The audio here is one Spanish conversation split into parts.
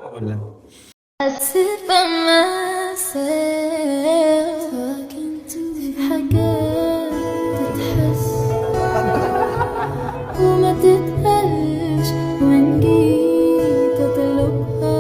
Hola. I sit by myself talking to في حاجات تتحس وما تتقالش وإن جيت أطلبها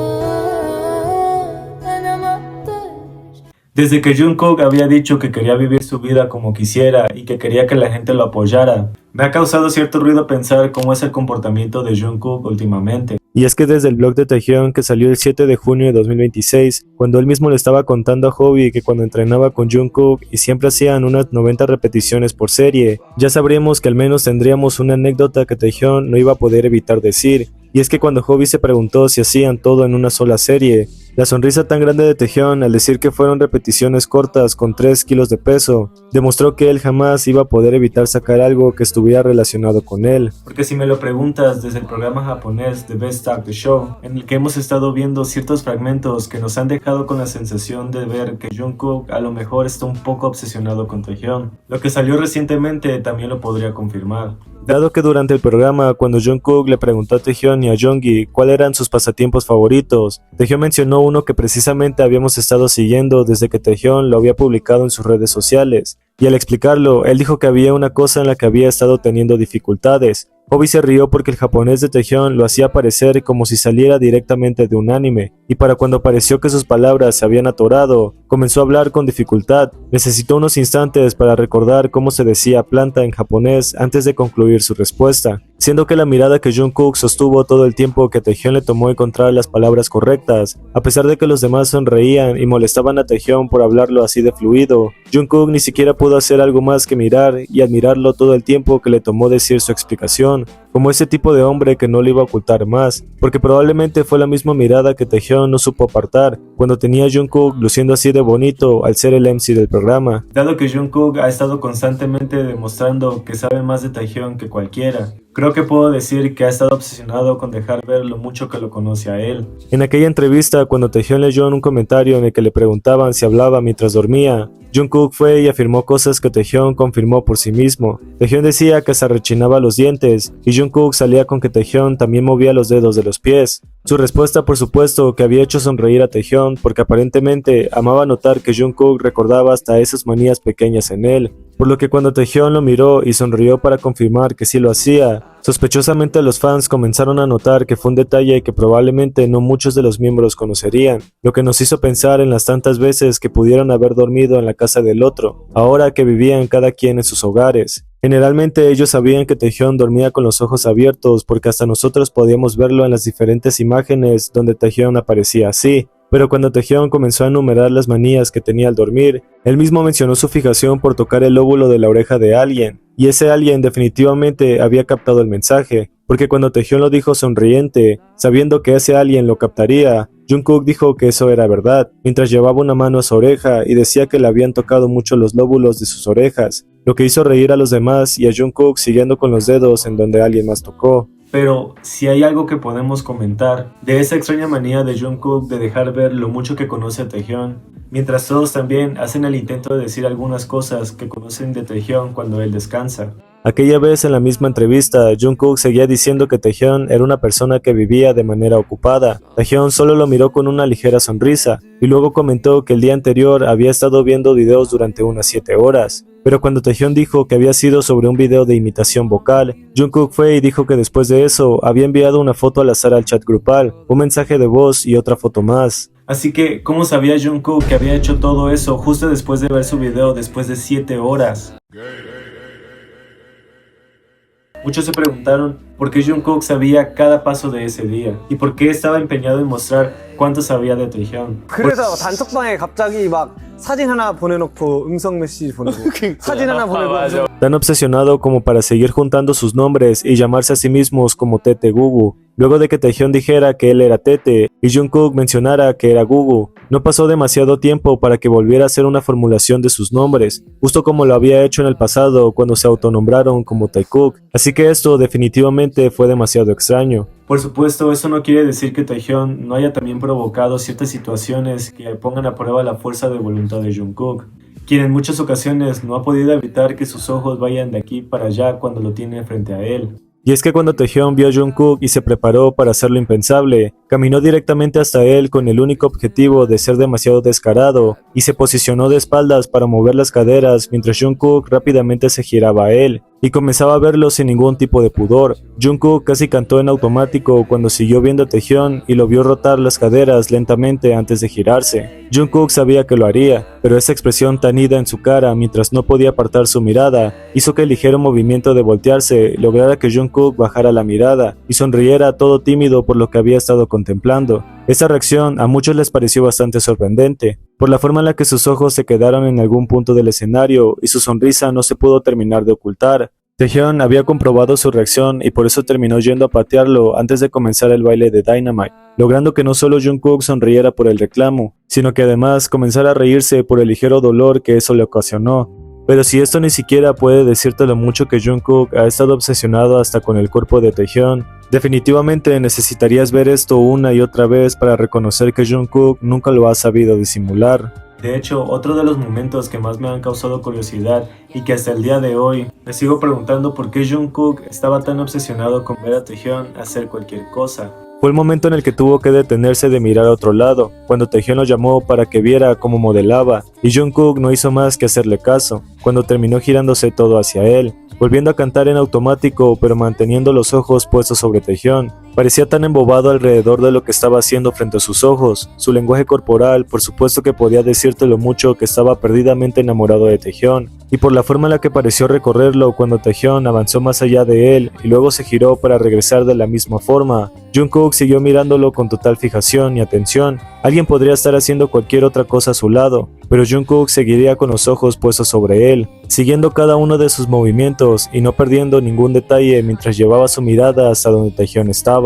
أنا مقدرش. Desde que Jungkook había dicho que quería vivir su vida como quisiera y que quería que la gente lo apoyara, me ha causado cierto ruido pensar cómo es el comportamiento de Jungkook últimamente. Y es que desde el blog de Taehyung que salió el 7 de junio de 2026, cuando él mismo le estaba contando a Hobi que cuando entrenaba con Jungkook y siempre hacían unas 90 repeticiones por serie, ya sabríamos que al menos tendríamos una anécdota que Taehyung no iba a poder evitar decir. Y es que cuando Hobi se preguntó si hacían todo en una sola serie, la sonrisa tan grande de Taehyung al decir que fueron repeticiones cortas con 3 kilos de peso, demostró que él jamás iba a poder evitar sacar algo que estuviera relacionado con él. Porque si me lo preguntas, desde el programa japonés The Best Act The Show, en el que hemos estado viendo ciertos fragmentos que nos han dejado con la sensación de ver que Jungkook a lo mejor está un poco obsesionado con Taehyung. Lo que salió recientemente también lo podría confirmar. Dado que durante el programa, cuando Jungkook le preguntó a Taehyung y a Jeongi cuáles eran sus pasatiempos favoritos, Taehyung mencionó uno que precisamente habíamos estado siguiendo desde que Taehyung lo había publicado en sus redes sociales. Y al explicarlo, él dijo que había una cosa en la que había estado teniendo dificultades. Hobi se rió porque el japonés de Taehyung lo hacía parecer como si saliera directamente de un anime, y para cuando pareció que sus palabras se habían atorado, comenzó a hablar con dificultad. Necesitó unos instantes para recordar cómo se decía planta en japonés antes de concluir su respuesta, siendo que la mirada que Jungkook sostuvo todo el tiempo que Taehyung le tomó encontrar las palabras correctas, a pesar de que los demás sonreían y molestaban a Taehyung por hablarlo así de fluido. Jungkook ni siquiera pudo hacer algo más que mirar y admirarlo todo el tiempo que le tomó decir su explicación, como ese tipo de hombre que no le iba a ocultar más, porque probablemente fue la misma mirada que Taehyung no supo apartar cuando tenía a Jungkook luciendo así de bonito al ser el MC del programa. Dado que Jungkook ha estado constantemente demostrando que sabe más de Taehyung que cualquiera, creo que puedo decir que ha estado obsesionado con dejar ver lo mucho que lo conoce a él. En aquella entrevista, cuando Taehyung leyó en un comentario en el que le preguntaban si hablaba mientras dormía, Jungkook fue y afirmó cosas que Taehyung confirmó por sí mismo. Taehyung decía que se rechinaba los dientes y Jungkook salía con que Taehyung también movía los dedos de los pies. Su respuesta, por supuesto, que había hecho sonreír a Taehyung porque aparentemente amaba notar que Jungkook recordaba hasta esas manías pequeñas en él, por lo que cuando Taehyung lo miró y sonrió para confirmar que sí lo hacía, sospechosamente los fans comenzaron a notar que fue un detalle que probablemente no muchos de los miembros conocerían, lo que nos hizo pensar en las tantas veces que pudieron haber dormido en la casa del otro, ahora que vivían cada quien en sus hogares. Generalmente ellos sabían que Taehyung dormía con los ojos abiertos porque hasta nosotros podíamos verlo en las diferentes imágenes donde Taehyung aparecía así. Pero cuando Taehyung comenzó a enumerar las manías que tenía al dormir, él mismo mencionó su fijación por tocar el lóbulo de la oreja de alguien, y ese alguien definitivamente había captado el mensaje, porque cuando Taehyung lo dijo sonriente, sabiendo que ese alguien lo captaría, Jungkook dijo que eso era verdad, mientras llevaba una mano a su oreja y decía que le habían tocado mucho los lóbulos de sus orejas, lo que hizo reír a los demás y a Jungkook siguiendo con los dedos en donde alguien más tocó. Pero si hay algo que podemos comentar de esa extraña manía de Jungkook de dejar ver lo mucho que conoce a Taehyung, mientras todos también hacen el intento de decir algunas cosas que conocen de Taehyung cuando él descansa. Aquella vez en la misma entrevista, Jungkook seguía diciendo que Taehyung era una persona que vivía de manera ocupada. Taehyung solo lo miró con una ligera sonrisa, y luego comentó que el día anterior había estado viendo videos durante unas 7 horas. Pero cuando Taehyung dijo que había sido sobre un video de imitación vocal, Jungkook fue y dijo que después de eso había enviado una foto al azar al chat grupal, un mensaje de voz y otra foto más. Así que, ¿cómo sabía Jungkook que había hecho todo eso justo después de ver su video después de 7 horas? Muchos se preguntaron por qué Jungkook sabía cada paso de ese día y por qué estaba empeñado en mostrar cuánto sabía de Taehyung. 그래서 단톡방에 갑자기 막 사진 하나 보내놓고 음성 메시지 보내고 사진 하나 보내고 Tan obsesionado como para seguir juntando sus nombres y llamarse a sí mismos como Tete Gugu. Luego de que Taehyung dijera que él era Tete y Jungkook mencionara que era Gugu, no pasó demasiado tiempo para que volviera a hacer una formulación de sus nombres, justo como lo había hecho en el pasado cuando se autonombraron como Taekook, así que esto definitivamente fue demasiado extraño. Por supuesto, eso no quiere decir que Taehyung no haya también provocado ciertas situaciones que pongan a prueba la fuerza de voluntad de Jungkook, quien en muchas ocasiones no ha podido evitar que sus ojos vayan de aquí para allá cuando lo tiene frente a él. Y es que cuando Taehyung vio a Jungkook y se preparó para hacer lo impensable, caminó directamente hasta él con el único objetivo de ser demasiado descarado y se posicionó de espaldas para mover las caderas mientras Jungkook rápidamente se giraba a él y comenzaba a verlo sin ningún tipo de pudor. Jungkook casi cantó en automático cuando siguió viendo a Taehyung y lo vio rotar las caderas lentamente antes de girarse. Jungkook sabía que lo haría, pero esa expresión tan ida en su cara mientras no podía apartar su mirada hizo que el ligero movimiento de voltearse lograra que Jungkook bajara la mirada y sonriera todo tímido por lo que había estado contemplando. Esa reacción a muchos les pareció bastante sorprendente, por la forma en la que sus ojos se quedaron en algún punto del escenario y su sonrisa no se pudo terminar de ocultar. Taehyung había comprobado su reacción y por eso terminó yendo a patearlo antes de comenzar el baile de Dynamite, logrando que no solo Jungkook sonriera por el reclamo, sino que además comenzara a reírse por el ligero dolor que eso le ocasionó. Pero si esto ni siquiera puede decirte lo mucho que Jungkook ha estado obsesionado hasta con el cuerpo de Taehyung, definitivamente necesitarías ver esto una y otra vez para reconocer que Jungkook nunca lo ha sabido disimular. De hecho, otro de los momentos que más me han causado curiosidad y que hasta el día de hoy me sigo preguntando por qué Jungkook estaba tan obsesionado con ver a Taehyung hacer cualquier cosa. Fue el momento en el que tuvo que detenerse de mirar a otro lado, cuando Taehyung lo llamó para que viera cómo modelaba, y Jungkook no hizo más que hacerle caso, cuando terminó girándose todo hacia él, volviendo a cantar en automático pero manteniendo los ojos puestos sobre Taehyung. Parecía tan embobado alrededor de lo que estaba haciendo frente a sus ojos. Su lenguaje corporal, por supuesto que podía decirte lo mucho que estaba perdidamente enamorado de Taehyung, y por la forma en la que pareció recorrerlo cuando Taehyung avanzó más allá de él y luego se giró para regresar de la misma forma. Jungkook siguió mirándolo con total fijación y atención. Alguien podría estar haciendo cualquier otra cosa a su lado, pero Jungkook seguiría con los ojos puestos sobre él, siguiendo cada uno de sus movimientos y no perdiendo ningún detalle mientras llevaba su mirada hasta donde Taehyung estaba.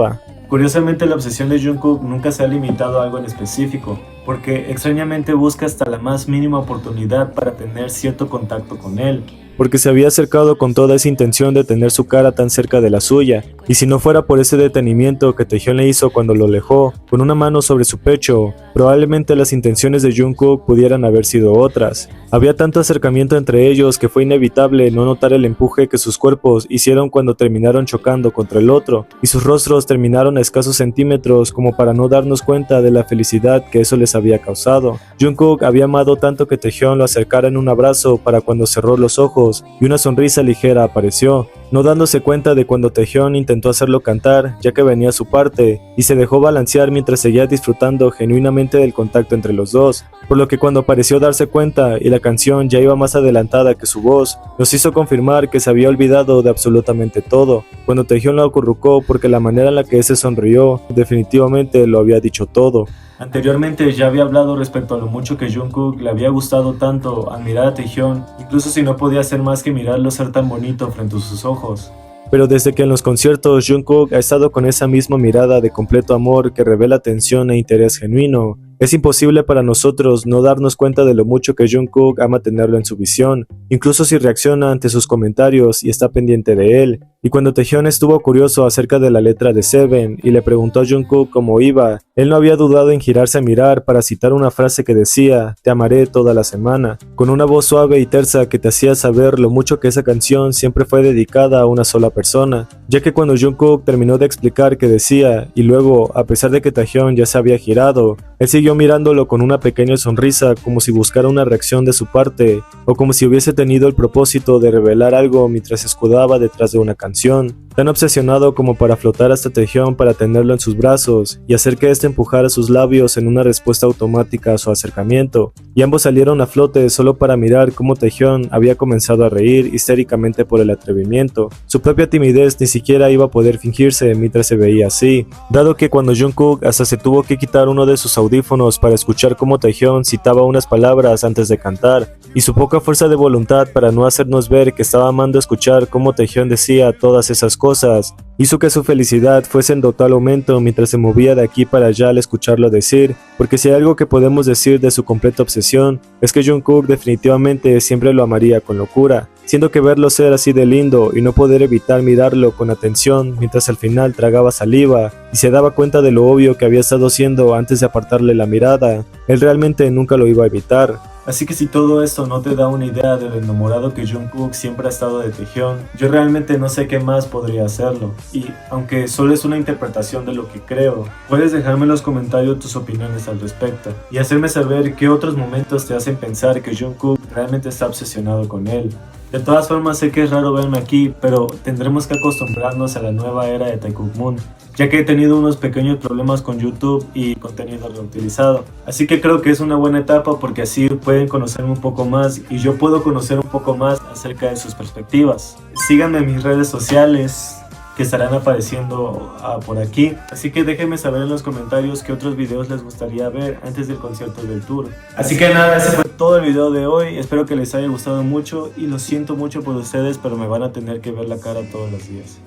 Curiosamente, la obsesión de Jungkook nunca se ha limitado a algo en específico, porque extrañamente busca hasta la más mínima oportunidad para tener cierto contacto con él, porque se había acercado con toda esa intención de tener su cara tan cerca de la suya, y si no fuera por ese detenimiento que Taehyung le hizo cuando lo alejó, con una mano sobre su pecho, probablemente las intenciones de Jungkook pudieran haber sido otras. Había tanto acercamiento entre ellos que fue inevitable no notar el empuje que sus cuerpos hicieron cuando terminaron chocando contra el otro, y sus rostros terminaron a escasos centímetros como para no darnos cuenta de la felicidad que eso les había causado. Jungkook había amado tanto que Taehyung lo acercara en un abrazo para cuando cerró los ojos y una sonrisa ligera apareció, no dándose cuenta de cuando Taehyung intentó hacerlo cantar, ya que venía a su parte, y se dejó balancear mientras seguía disfrutando genuinamente del contacto entre los dos, por lo que cuando pareció darse cuenta y la canción ya iba más adelantada que su voz, nos hizo confirmar que se había olvidado de absolutamente todo, cuando Taehyung lo acurrucó porque la manera en la que ese sonrió definitivamente lo había dicho todo. Anteriormente ya había hablado respecto a lo mucho que Jungkook le había gustado tanto al mirar a Taehyung, incluso si no podía hacer más que mirarlo ser tan bonito frente a sus ojos. Pero desde que en los conciertos Jungkook ha estado con esa misma mirada de completo amor que revela atención e interés genuino, es imposible para nosotros no darnos cuenta de lo mucho que Jungkook ama tenerlo en su visión, incluso si reacciona ante sus comentarios y está pendiente de él. Y cuando Taehyung estuvo curioso acerca de la letra de Seven y le preguntó a Jungkook cómo iba, él no había dudado en girarse a mirar para citar una frase que decía: "Te amaré toda la semana", con una voz suave y tersa que te hacía saber lo mucho que esa canción siempre fue dedicada a una sola persona, ya que cuando Jungkook terminó de explicar qué decía, y luego, a pesar de que Taehyung ya se había girado, él siguió mirándolo con una pequeña sonrisa como si buscara una reacción de su parte, o como si hubiese tenido el propósito de revelar algo mientras se escudaba detrás de una canción, tan obsesionado como para flotar hasta Taehyung para tenerlo en sus brazos y hacer que éste empujara sus labios en una respuesta automática a su acercamiento, y ambos salieron a flote solo para mirar cómo Taehyung había comenzado a reír histéricamente por el atrevimiento. Su propia timidez ni siquiera iba a poder fingirse mientras se veía así, dado que cuando Jungkook hasta se tuvo que quitar uno de sus audífonos para escuchar cómo Taehyung citaba unas palabras antes de cantar, y su poca fuerza de voluntad para no hacernos ver que estaba amando escuchar cómo Taehyung decía todas esas cosas, hizo que su felicidad fuese en total aumento mientras se movía de aquí para allá al escucharlo decir, porque si hay algo que podemos decir de su completa obsesión, es que Jungkook definitivamente siempre lo amaría con locura, siendo que verlo ser así de lindo y no poder evitar mirarlo con atención mientras al final tragaba saliva y se daba cuenta de lo obvio que había estado haciendo antes de apartarle la mirada, él realmente nunca lo iba a evitar. Así que si todo esto no te da una idea de lo enamorado que Jungkook siempre ha estado de Taehyung, yo realmente no sé qué más podría hacerlo. Y aunque solo es una interpretación de lo que creo, puedes dejarme en los comentarios tus opiniones al respecto y hacerme saber qué otros momentos te hacen pensar que Jungkook realmente está obsesionado con él. De todas formas, sé que es raro verme aquí, pero tendremos que acostumbrarnos a la nueva era de Taekook Moon, ya que he tenido unos pequeños problemas con YouTube y contenido reutilizado. Así que creo que es una buena etapa porque así pueden conocerme un poco más y yo puedo conocer un poco más acerca de sus perspectivas. Síganme en mis redes sociales que estarán apareciendo por aquí, así que déjenme saber en los comentarios qué otros videos les gustaría ver antes del concierto del tour. Así que nada, ese fue todo el video de hoy, espero que les haya gustado mucho y lo siento mucho por ustedes, pero me van a tener que ver la cara todos los días.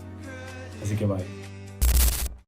Así que bye.